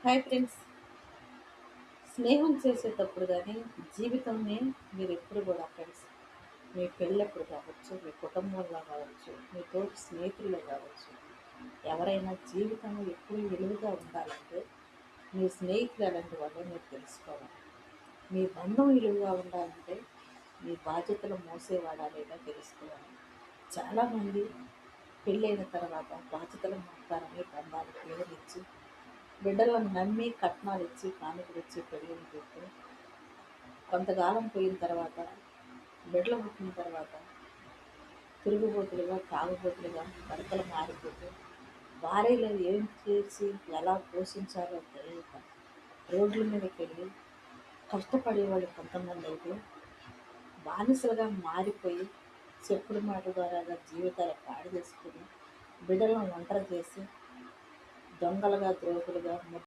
Hi friends. స్నేహం చేసేటప్పుడు కానీ జీవితంని మీరు ఎప్పుడు కూడా ఫ్రెండ్స్ మీ పెళ్ళప్పుడు కావచ్చు, మీ కుటుంబంలో కావచ్చు, మీ తోటి స్నేహితుల్లో కావచ్చు, ఎవరైనా జీవితంలో ఎప్పుడు విలువగా ఉండాలంటే మీ స్నేహితులు ఎలాంటి వాళ్ళో మీరు తెలుసుకోవాలి. మీ బంధం విలువగా ఉండాలంటే మీ బాధ్యతలు మోసేవాడా లేదా తెలుసుకోవాలి. చాలామంది పెళ్ళైన తర్వాత బాధ్యతలు మోస్తారని బంధాలకు విలువనిచ్చి బిడ్డలను నమ్మి కట్నాలు ఇచ్చి కానుకలు ఇచ్చి పెళ్ళిళ్ళు పెట్టి కొంతకాలం పోయిన తర్వాత బిడ్డలు పుట్టిన తర్వాత తిరుగుబోతులుగా తాగుబోతులుగా భర్తలు మారిపోతే భార్యలు ఏం చేసి ఎలా పోషించాలో తెలియక రోడ్ల మీదకి వెళ్ళి కష్టపడేవాళ్ళు కొంతమంది అయితే బానిసలుగా మారిపోయి చెప్పుడు మాట ద్వారాగా జీవితాలు పాడు చేసుకుని బిడ్డలను ఒంటరి చేసి దొంగలుగా ద్రోహులుగా